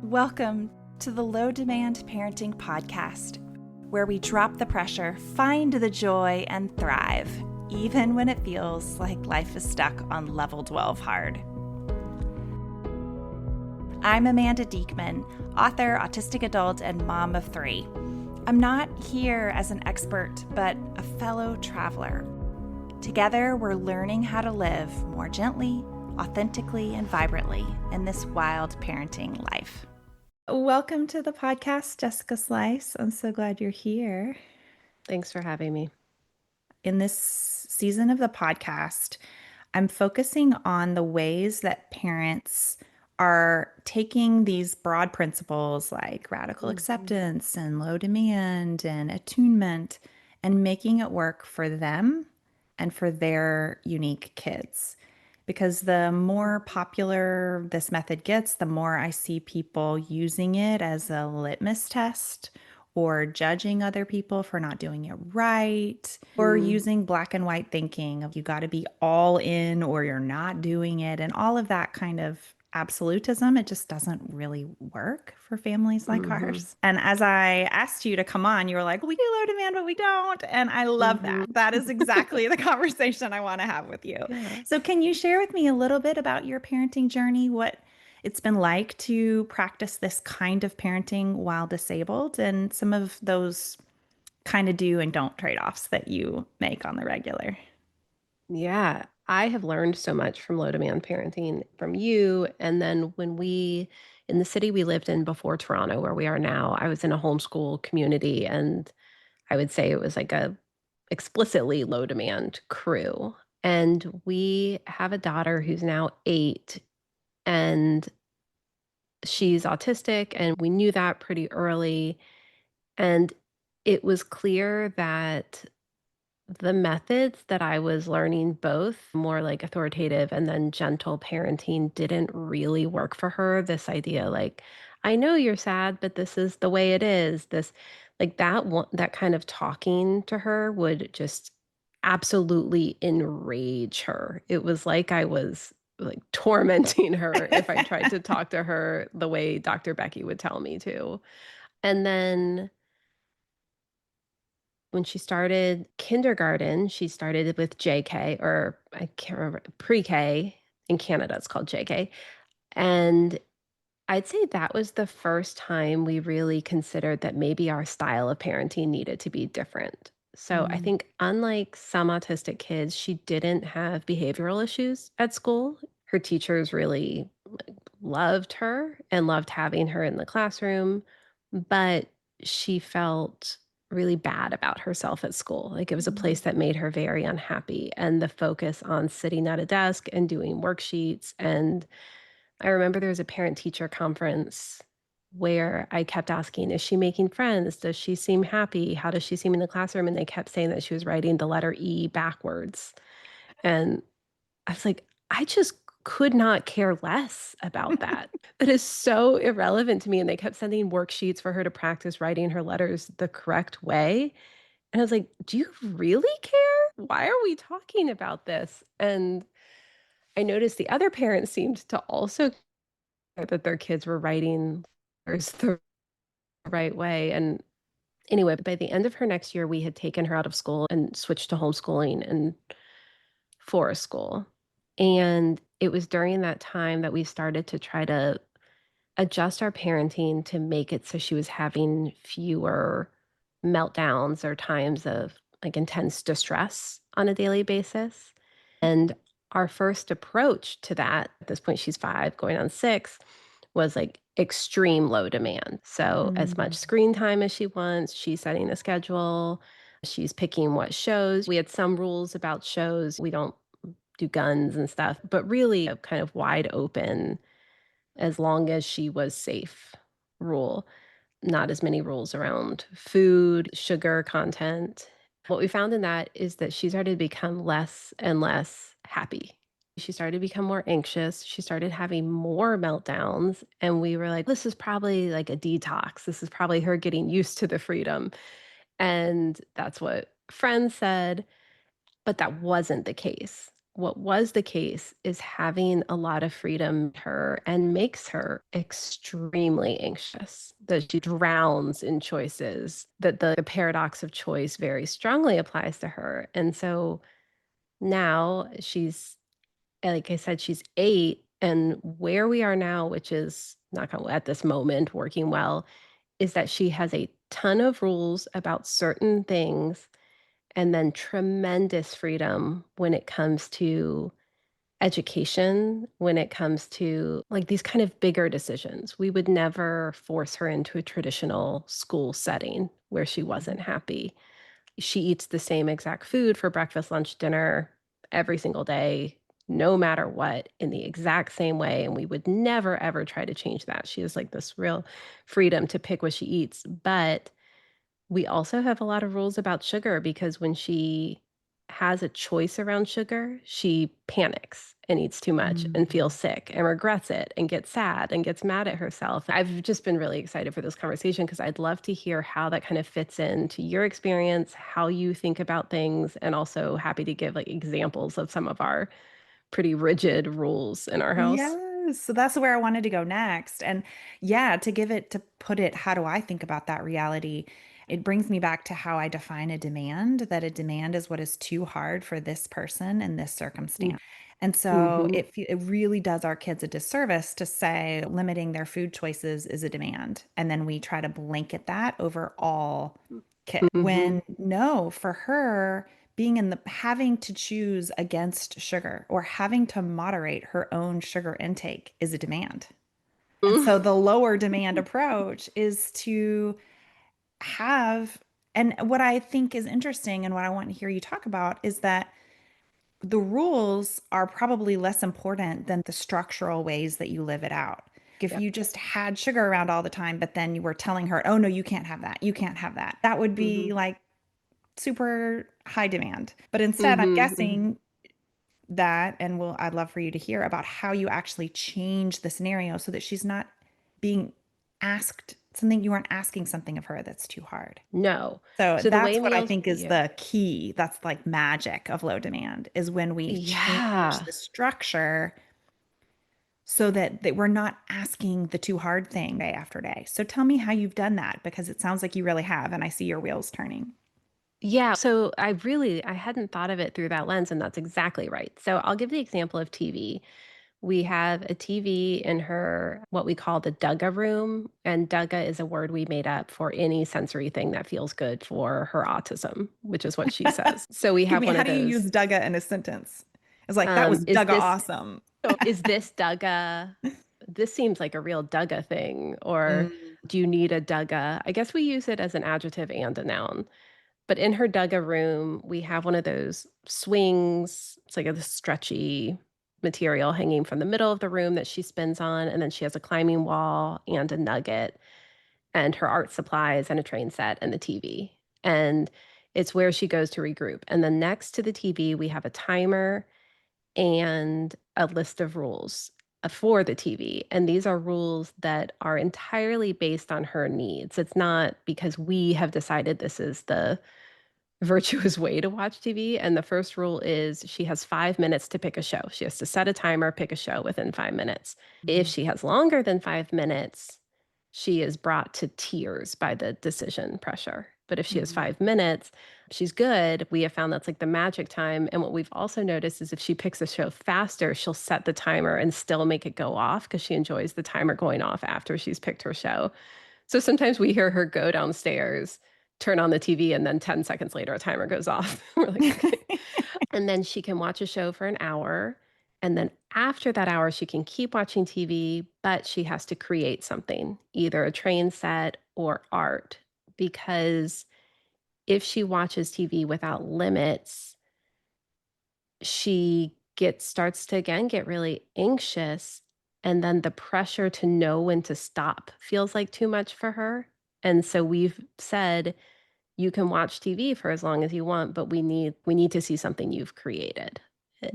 Welcome to the Low Demand Parenting Podcast, where we drop the pressure, find the joy, and thrive, even when it feels like life is stuck on level 12 hard. I'm Amanda Diekman, author, autistic adult, and mom of 3. I'm not here as an expert, but a fellow traveler. Together, we're learning how to live more gently, authentically, and vibrantly in this wild parenting life. Welcome to the podcast, Jessica Slice. I'm so glad you're here. Thanks for having me. In this season of the podcast, I'm focusing on the ways that parents are taking these broad principles like radical acceptance and low demand and attunement and making it work for them and for their unique kids. Because the more popular this method gets, the more I see people using it as a litmus test or judging other people for not doing it right, or using black and white thinking of you got to be all in or you're not doing it, and all of that kind of absolutism. It just doesn't really work for families like ours. And as I asked you to come on, you were like, we do low demand, but we don't. And I love that. That is exactly the conversation I want to have with you. Yeah. So can you share with me a little bit about your parenting journey, what it's been like to practice this kind of parenting while disabled, and some of those kind of do and don't trade-offs that you make on the regular? Yeah. I have learned so much from low demand parenting from you. And then in the city we lived in before Toronto, where we are now, I was in a homeschool community. And I would say it was like a explicitly low demand crew. And we have a daughter who's now 8, and she's autistic. And we knew that pretty early. And it was clear that the methods that I was learning, both more like authoritative and then gentle parenting, didn't really work for her. This idea, like, I know you're sad, but this is the way it is. That kind of talking to her would just absolutely enrage her. It was like I was like tormenting her if I tried to talk to her the way Dr. Becky would tell me to. And then when she started kindergarten, she started with JK, or I can't remember, pre-K. In Canada, it's called JK. And I'd say that was the first time we really considered that maybe our style of parenting needed to be different. So I think unlike some autistic kids, she didn't have behavioral issues at school. Her teachers really loved her and loved having her in the classroom, but she felt really bad about herself at school. Like, it was a place that made her very unhappy, and the focus on sitting at a desk and doing worksheets. And I remember there was a parent teacher conference where I kept asking, is she making friends? Does she seem happy? How does she seem in the classroom? And they kept saying that she was writing the letter E backwards. And I was like, I just could not care less about that. That is so irrelevant to me. And they kept sending worksheets for her to practice writing her letters the correct way. And I was like, do you really care? Why are we talking about this? And I noticed the other parents seemed to also care that their kids were writing letters the right way. And anyway, by the end of her next year, we had taken her out of school and switched to homeschooling and forest school. And it was during that time that we started to try to adjust our parenting to make it so she was having fewer meltdowns or times of like intense distress on a daily basis. And our first approach to that, at this point, she's 5, going on 6, was like extreme low demand. So, as much screen time as she wants, she's setting a schedule, she's picking what shows. We had some rules about shows. We don't do guns and stuff, but really a kind of wide open, as long as she was safe rule. Not as many rules around food, sugar content. What we found in that is that she started to become less and less happy. She started to become more anxious. She started having more meltdowns. And we were like, this is probably like a detox. This is probably her getting used to the freedom. And that's what friends said. But that wasn't the case. what was the case is having a lot of freedom to her and makes her extremely anxious, that she drowns in choices, that the paradox of choice very strongly applies to her. And so now she's, like I said, she's 8, and where we are now, which is knock on wood, at this moment working well, is that she has a ton of rules about certain things and then tremendous freedom when it comes to education, when it comes to, like, these kind of bigger decisions. We would never force her into a traditional school setting where she wasn't happy. She eats the same exact food for breakfast, lunch, dinner every single day, no matter what, in the exact same way, and we would never, ever try to change that. She has, like, this real freedom to pick what she eats, but we also have a lot of rules about sugar because when she has a choice around sugar, she panics and eats too much and feels Mhm. sick and regrets it and gets sad and gets mad at herself. I've just been really excited for this conversation because I'd love to hear how that kind of fits into your experience, how you think about things, and also happy to give like examples of some of our pretty rigid rules in our house. Yes, so that's where I wanted to go next. And yeah, to put it, how do I think about that reality? It brings me back to how I define a demand, that a demand is what is too hard for this person in this circumstance. And so Mm-hmm. it really does our kids a disservice to say limiting their food choices is a demand. And then we try to blanket that over all kids. Mm-hmm. When no, for her, being in the having to choose against sugar or having to moderate her own sugar intake is a demand. And so the lower demand approach is to have, and what I think is interesting and what I want to hear you talk about is that the rules are probably less important than the structural ways that you live it out. If Yep. you just had sugar around all the time, but then you were telling her, oh, no, you can't have that. You can't have that. That would Mm-hmm. be like super high demand. But instead, I'm Mm-hmm. Mm-hmm. guessing that, and I'd love for you to hear about how you actually change the scenario so that she's not being asked something, you weren't asking something of her that's too hard. No. So So the that's way what I meals think is yeah. the key. That's like magic of low demand is when we change Yeah. the structure so that we're not asking the too hard thing day after day. So tell me how you've done that because it sounds like you really have, and I see your wheels turning. Yeah, so I hadn't thought of it through that lens, and that's exactly right. So I'll give the example of TV. We have a TV in her what we call the Dugga room, and Dugga is a word we made up for any sensory thing that feels good for her autism, which is what she says. So we Give have me, one how of do you those, use Dugga in a sentence? It's like, that was is Dugga this awesome. is this Dugga? This seems like a real Dugga thing, or Mm. do you need a Dugga? I guess we use it as an adjective and a noun. But in her Dugga room, we have one of those swings. It's like a stretchy material hanging from the middle of the room that she spins on, and then she has a climbing wall and a nugget and her art supplies and a train set and the TV. And it's where she goes to regroup. And then next to the TV, we have a timer and a list of rules for the TV. And these are rules that are entirely based on her needs. It's not because we have decided this is the virtuous way to watch TV. And the first rule is she has 5 minutes to pick a show. She has to set a timer, pick a show within 5 minutes. If Mhm. she has longer than 5 minutes, she is brought to tears by the decision pressure. But if she has Mhm. 5 minutes, she's good. We have found that's like the magic time. And what we've also noticed is if she picks a show faster, she'll set the timer and still make it go off because she enjoys the timer going off after she's picked her show. So sometimes we hear her go downstairs, turn on the TV, and then 10 seconds later, a timer goes off. We're like, "Okay." And then she can watch a show for an hour, and then after that hour, she can keep watching TV, but she has to create something, either a train set or art, because if she watches TV without limits, she gets starts to again get really anxious, and then the pressure to know when to stop feels like too much for her. And so we've said, "You can watch TV for as long as you want, but we need to see something you've created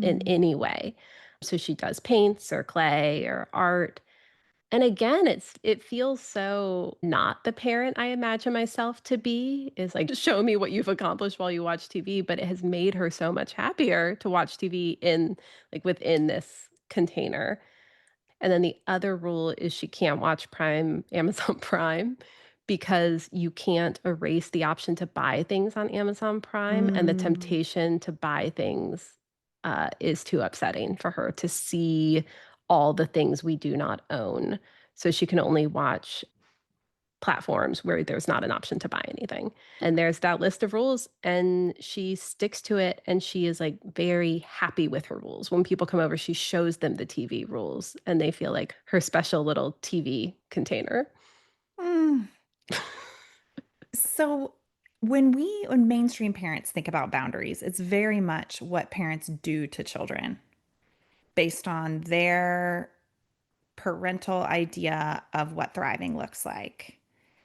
in Mm. any way." So she does paints or clay or art, And again, it feels so not the parent I imagine myself to be, is like, "Just show me what you've accomplished while you watch TV," but it has made her so much happier to watch TV in like, within this container. And then the other rule is she can't watch Prime Amazon Prime because you can't erase the option to buy things on Amazon Prime, and the Mm. temptation to buy things, is too upsetting for her to see all the things we do not own. So she can only watch platforms where there's not an option to buy anything. And there's that list of rules, and she sticks to it, and she is, like, very happy with her rules. When people come over, she shows them the TV rules, and they feel like her special little TV container. Mm. So when mainstream parents think about boundaries, it's very much what parents do to children based on their parental idea of what thriving looks like.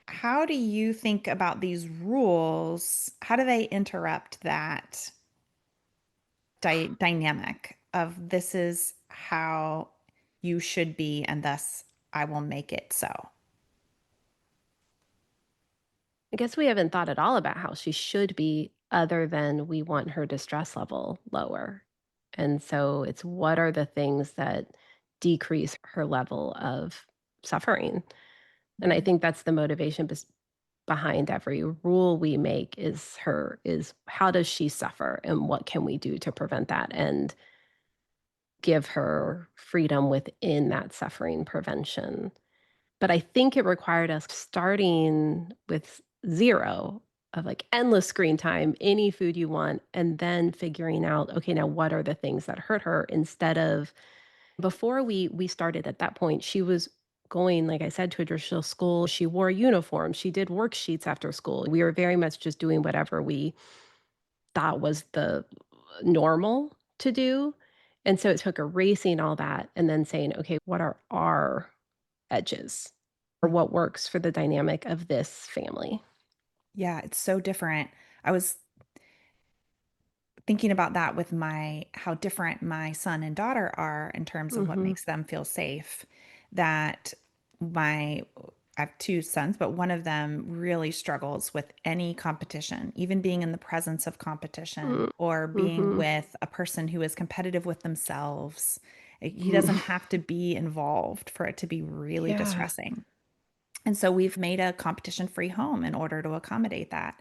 How do you think about these rules? How do they interrupt that dynamic of this is how you should be, and thus I will make it so? I guess we haven't thought at all about how she should be other than we want her distress level lower. And so it's what are the things that decrease her level of suffering? And I Mhm. think that's the motivation behind every rule we make is how does she suffer and what can we do to prevent that and give her freedom within that suffering prevention. But I think it required us starting with 0 of, like, endless screen time, any food you want, and then figuring out, okay, now what are the things that hurt her instead of before we started at that point, she was going, like I said, to a traditional school. She wore a uniform. She did worksheets after school. We were very much just doing whatever we thought was the normal to do. And so it took erasing all that and then saying, okay, what are our edges or what works for the dynamic of this family? Yeah, it's so different. I was thinking about that with my how different my son and daughter are in terms of what Mhm. makes them feel safe. That my I have two sons, but one of them really struggles with any competition, even being in the presence of competition Mm. or being Mhm. with a person who is competitive with themselves. He Mm. doesn't have to be involved for it to be really Yeah. distressing. And so we've made a competition free home in order to accommodate that.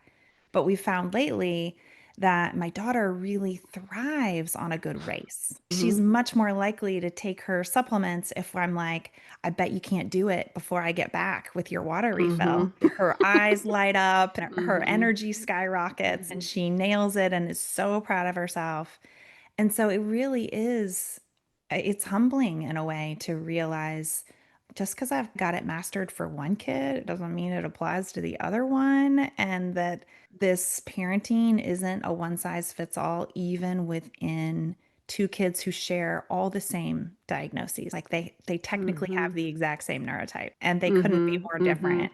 But we've found lately that my daughter really thrives on a good race. She's Mhm. much more likely to take her supplements if I'm like, I bet you can't do it before I get back with your water refill. Mhm. Her eyes light up and her Mhm. energy skyrockets and she nails it and is so proud of herself. And so it really is, it's humbling in a way to realize just because I've got it mastered for one kid, it doesn't mean it applies to the other one. And that this parenting isn't a one size fits all, even within two kids who share all the same diagnoses. Like they technically have Mhm. the exact same neurotype and they couldn't be Mhm. more Mhm. different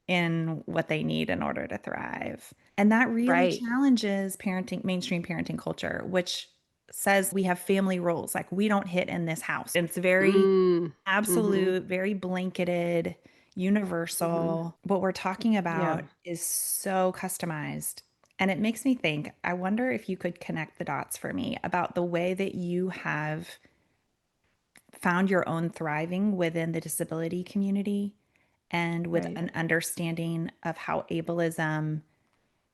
in what they need in order to thrive. And that really Right. challenges parenting, mainstream parenting culture, which says we have family rules. Like we don't hit in this house. And it's very Mm. Mhm. absolute, very blanketed, Mhm. universal. What we're talking about Yeah. is so customized. And it makes me think, I wonder if you could connect the dots for me about the way that you have found your own thriving within the disability community and with Right. an understanding of how ableism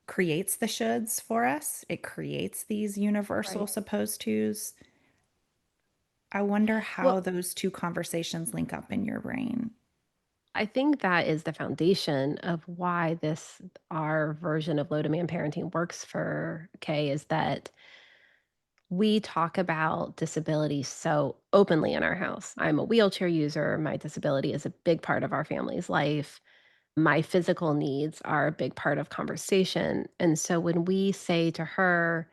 creates the shoulds for us. It creates these universal Right. supposed tos. I wonder how Well, those two conversations link up in your brain. I think that is the foundation of why this our version of low demand parenting works for Kay is that we talk about disability so openly in our house. I'm a wheelchair user. My disability is a big part of our family's life. My physical needs are a big part of conversation. And so when we say to her,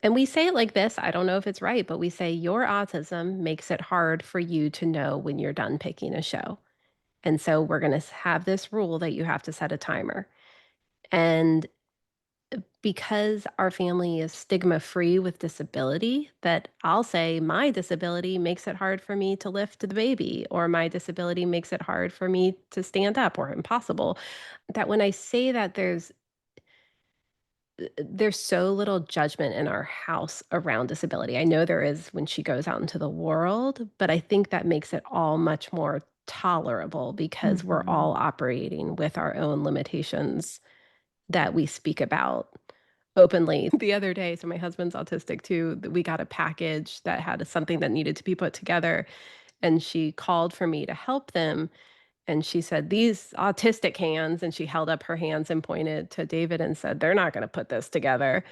and we say it like this, I don't know if it's right, but we say, your autism makes it hard for you to know when you're done picking a show. And so we're going to have this rule that you have to set a timer. And Because our family is stigma free with disability, that I'll say my disability makes it hard for me to lift the baby, or my disability makes it hard for me to stand up, or impossible. That when I say that, there's so little judgment in our house around disability. I know there is when she goes out into the world, but I think that makes it all much more tolerable because we're Mhm. all operating with our own limitations that we speak about openly. The other day, so my husband's autistic too, we got a package that had something that needed to be put together, and she called for me to help them, and she said, "These autistic hands," and she held up her hands and pointed to David and said, "They're not gonna put this together."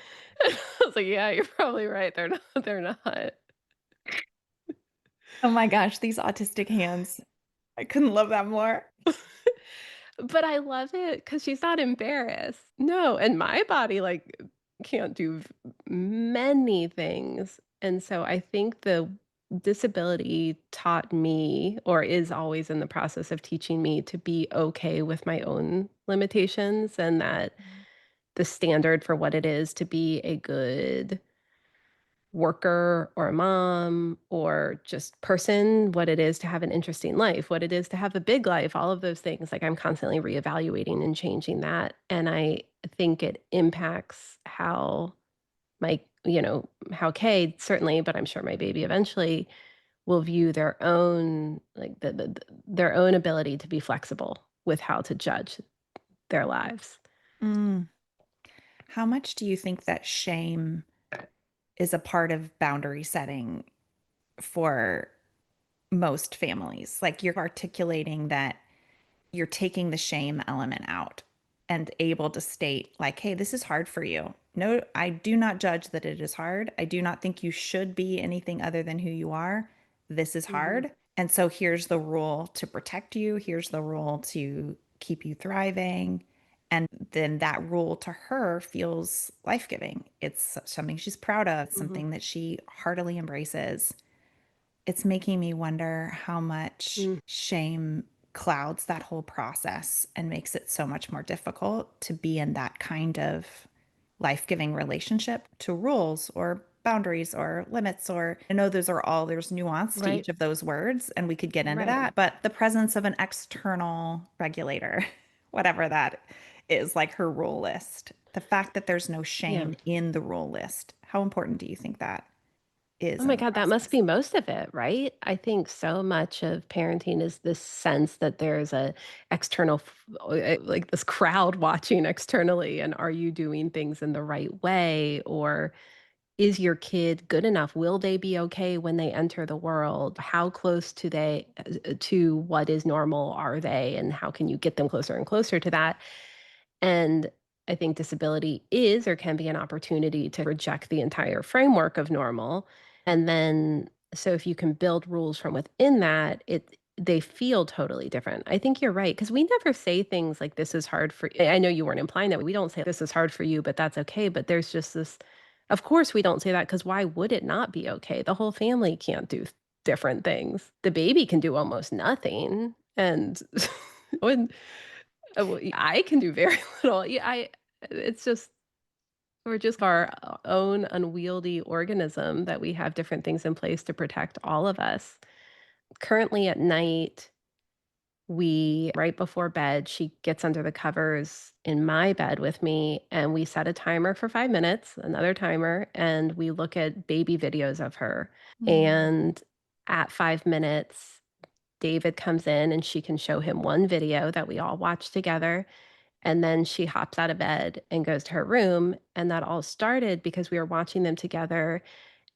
And I was like, "Yeah, you're probably right. They're not." Oh my gosh, these autistic hands. I couldn't love that more. But I love it because she's not embarrassed. No, and my body, like, can't do many things, and so I think the disability taught me, or is always in the process of teaching me, to be okay with my own limitations, and that the standard for what it is to be a good worker or a mom or just person, what it is to have an interesting life, what it is to have a big life, all of those things. Like I'm constantly reevaluating and changing that. And I think it impacts how how Kay certainly, but I'm sure my baby eventually will view their own, like their own ability to be flexible with how to judge their lives. Mm. How much do you think that shame is a part of boundary setting for most families? Like you're articulating that you're taking the shame element out and able to state, like, hey, this is hard for you. No, I do not judge that it is hard. I do not think you should be anything other than who you are. This is Mhm. hard. And so here's the rule to protect you. Here's the rule to keep you thriving. And then that rule to her feels life giving. It's something she's proud of, Mhm. something that she heartily embraces. It's making me wonder how much Mm. shame clouds that whole process and makes it so much more difficult to be in that kind of life-giving relationship to rules or boundaries or limits. Or I know those are all, there's nuance to Right. each of those words and we could get into Right. that, but the presence of an external regulator, whatever that is, like her rule list, the fact that there's no Yeah. shame in the rule list, how important do you think that Oh is my in the god, that must process? be most of it, right? I think so much of parenting is this sense that there's a external like this crowd watching externally, and are you doing things in the right way, or is your kid good enough? Will they be okay when they enter the world? How close to what is normal are they, and how can you get them closer and closer to that? And I think disability is or can be an opportunity to reject the entire framework of normal. And then, so if you can build rules from within that, they feel totally different. I think you're right because we never say things like this is hard for I know you weren't implying that. We don't say this is hard for you, but that's okay. But there's just this, of course we don't say that because why would it not be okay? The whole family can't do different things. The baby can do almost nothing. And when well, I can do very little. Yeah, I it's just we're just our own unwieldy organism that we have different things in place to protect all of us. Currently at night, we right before bed, she gets under the covers in my bed with me and we set a timer for 5 minutes, another timer, and we look at baby videos of her. Mm. And at 5 minutes, David comes in and she can show him one video that we all watch together. And then she hops out of bed and goes to her room, and that all started because we were watching them together,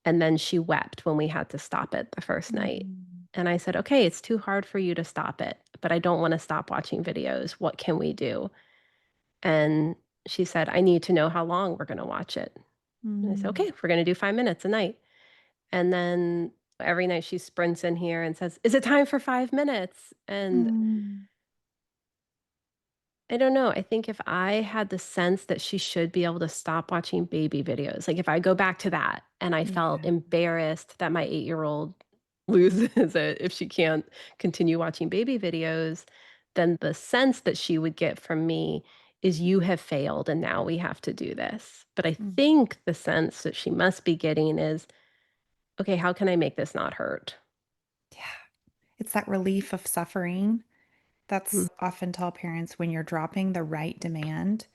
and then she wept when we had to stop it the first night. Mm. And I said, "Okay, it's too hard for you to stop it, but I don't wanna stop watching videos. What can we do?" And she said, "I need to know how long we're gonna watch it." And I said, Mm. "Okay, we're gonna do 5 minutes a night." And then every night she sprints in here and says, "Is it time for 5 minutes?" And Mm. I don't know. I think if I had the sense that she should be able to stop watching baby videos, like if I go back to that and I felt Yeah. embarrassed that my 8-year-old loses it if she can't continue watching baby videos, then the sense that she would get from me is you have failed and now we have to do this. But I Mm. think the sense that she must be getting is, okay, how can I make this not hurt? Yeah. It's that relief of suffering. Mm, That's often tell parents when you're dropping the right demand,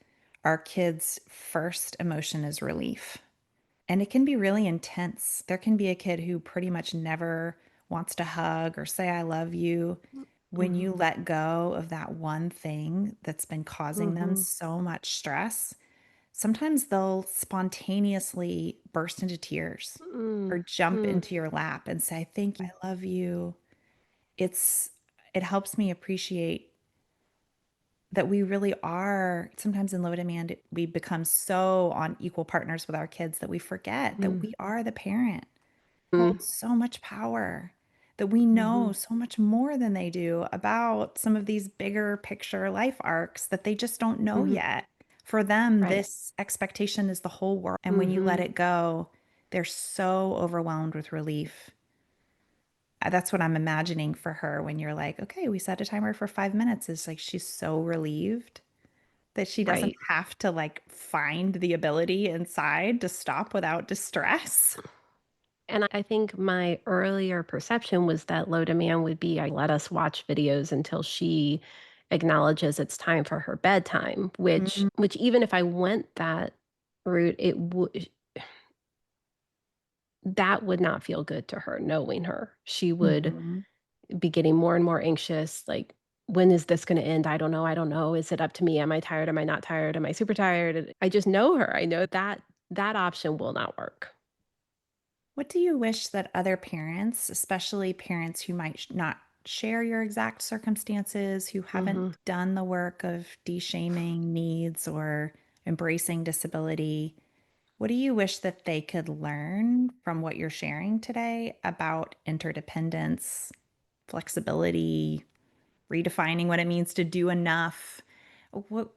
our kids' first emotion is relief. And it can be really intense. There can be a kid who pretty much never wants to hug or say, I love you. When mhm, you let go of that one thing that's been causing them mhm, so much stress, sometimes they'll spontaneously burst into tears or mm, jump mm, into your lap and say, thank you, I love you. It's, it helps me appreciate that we really are sometimes in low demand, we become so on equal partners with our kids that we forget that mm, we are the parent, mm, holds so much power, that we know mhm, so much more than they do about some of these bigger picture life arcs that they just don't know mhm. yet. For them, Right. this expectation is the whole world. And when you let Mhm, it go, they're so overwhelmed with relief. That's what I'm imagining for her when you're like, okay, we set a timer for 5 minutes. It's like she's so relieved that she doesn't right. have to like find the ability inside to stop without distress. And I think my earlier perception was that low demand would be, I let us watch videos until she acknowledges it's time for her bedtime, which Mm, even if I went that route, it would that would not feel good to her knowing her. She would mhm. be getting more and more anxious, like, "When is this gonna end? I don't know, I don't know. Is it up to me? Am I tired? Am I not tired? Am I super tired?" And I just know her. I know that that option will not work. What do you wish that other parents, especially parents who might not share your exact circumstances, who haven't Mhm, done the work of de-shaming needs or embracing disability, what do you wish that they could learn from what you're sharing today about interdependence, flexibility, redefining what it means to do enough? What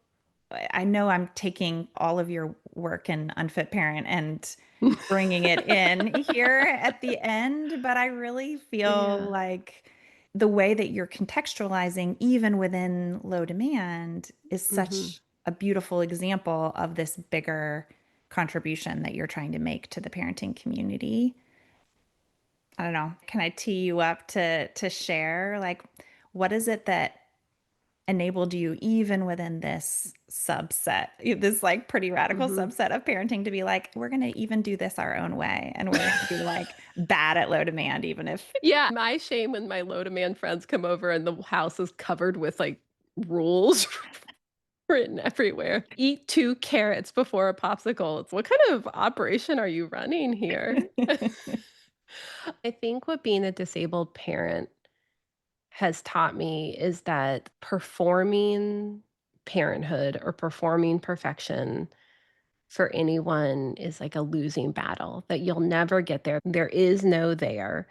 I know I'm taking all of your work in unfit parent and bringing it in here at the end, but I really feel yeah, like the way that you're contextualizing, even within low demand, is mhm. such a beautiful example of this bigger contribution that you're trying to make to the parenting community. I don't know. Can I tee you up to share like what is it that enabled you even within this subset, this like pretty radical Mhm. subset of parenting to be like, we're going to even do this our own way and we're going to be like bad at low demand, even if Yeah, my shame when my low demand friends come over and the house is covered with, like, rules written everywhere. "Eat 2 carrots before a popsicle." It's, "What kind of operation are you running here?" I think what being a disabled parent has taught me is that performing parenthood or performing perfection for anyone is like a losing battle, that you'll never get there. There is no there.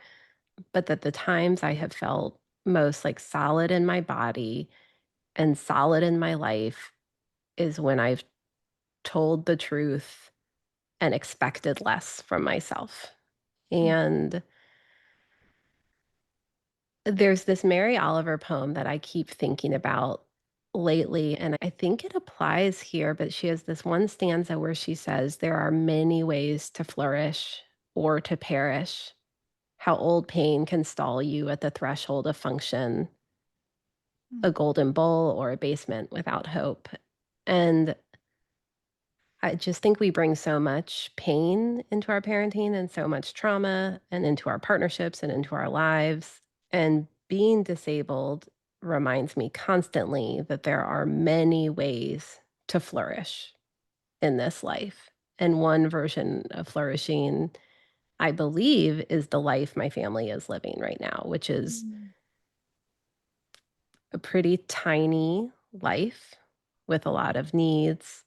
But that the times I have felt most, like, solid in my body and solid in my life is when I've told the truth and expected less from myself. And there's this Mary Oliver poem that I keep thinking about lately, and I think it applies here, but she has this one stanza where she says, "There are many ways to flourish or to perish. How old pain can stall you at the threshold of function, a golden bowl or a basement without hope." And I just think we bring so much pain into our parenting and so much trauma and into our partnerships and into our lives. And being disabled reminds me constantly that there are many ways to flourish in this life. And one version of flourishing, I believe, is the life my family is living right now, which is a pretty tiny life with a lot of needs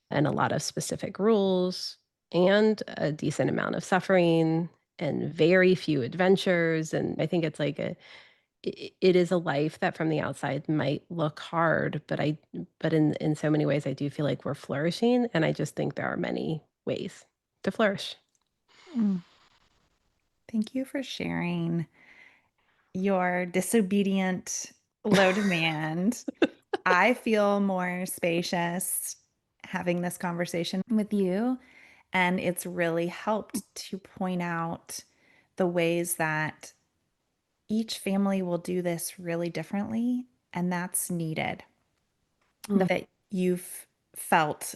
and a lot of specific rules and a decent amount of suffering and very few adventures. And I think it's like it is a life that from the outside might look hard, but in so many ways I do feel like we're flourishing, and I just think there are many ways to flourish. Mm. Thank you for sharing your disobedient low demand. I feel more spacious having this conversation with you, and it's really helped to point out the ways that each family will do this really differently, and that's needed. The Mm, fact that you've felt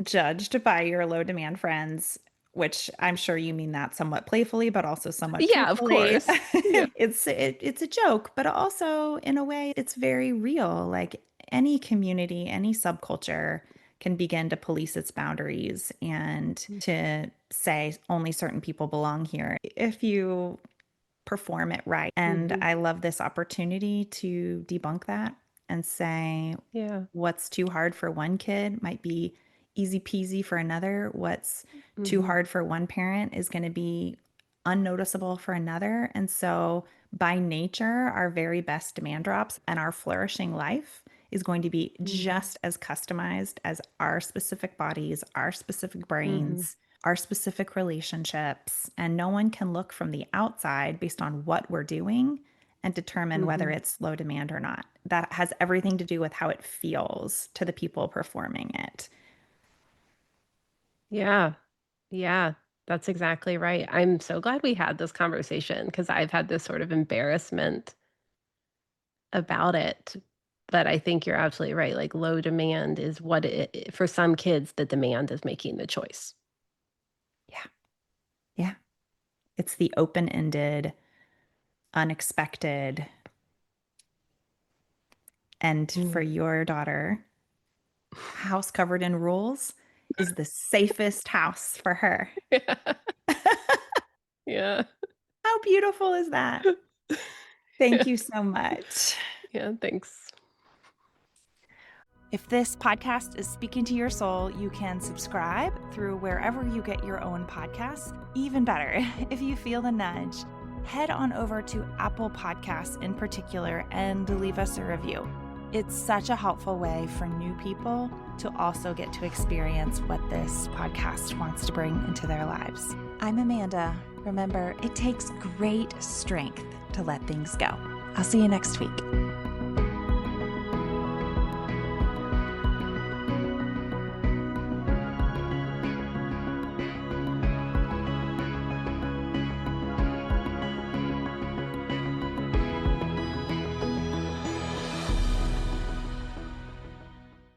judged by your low demand friends, which I'm sure you mean that somewhat playfully, but also somewhat yeah, of truthfully. course. Yeah. It's a joke, but also in a way it's very real. Like any community, any subculture can begin to police its boundaries and to say only certain people belong here if you perform it right. And Mhm. I love this opportunity to debunk that and say Yeah. what's too hard for one kid might be easy peasy for another. What's too Mhm. hard for one parent is going to be unnoticeable for another. And so, by nature, our very best demand drops and our flourishing life is going to be Mhm. just as customized as our specific bodies, our specific Mhm. brains, our specific relationships. And no one can look from the outside based on what we're doing and determine whether Mhm. it's low demand or not. That has everything to do with how it feels to the people performing it. Yeah. Yeah. That's exactly right. I'm so glad we had this conversation because 'cause I've had this sort of embarrassment about it. But I think you're absolutely right, like, low demand is what it for some kids, the demand is making the choice. Yeah. Yeah. It's the open ended, unexpected. And for Mm. your daughter, house covered in rules is the safest house for her. Yeah. How beautiful is that? Yeah. Thank you so much. Yeah, thanks. If this podcast is speaking to your soul, you can subscribe through wherever you get your own podcasts. Even better, if you feel the nudge, head on over to Apple Podcasts in particular and leave us a review. It's such a helpful way for new people to also get to experience what this podcast wants to bring into their lives. I'm Amanda. Remember, it takes great strength to let things go. I'll see you next week.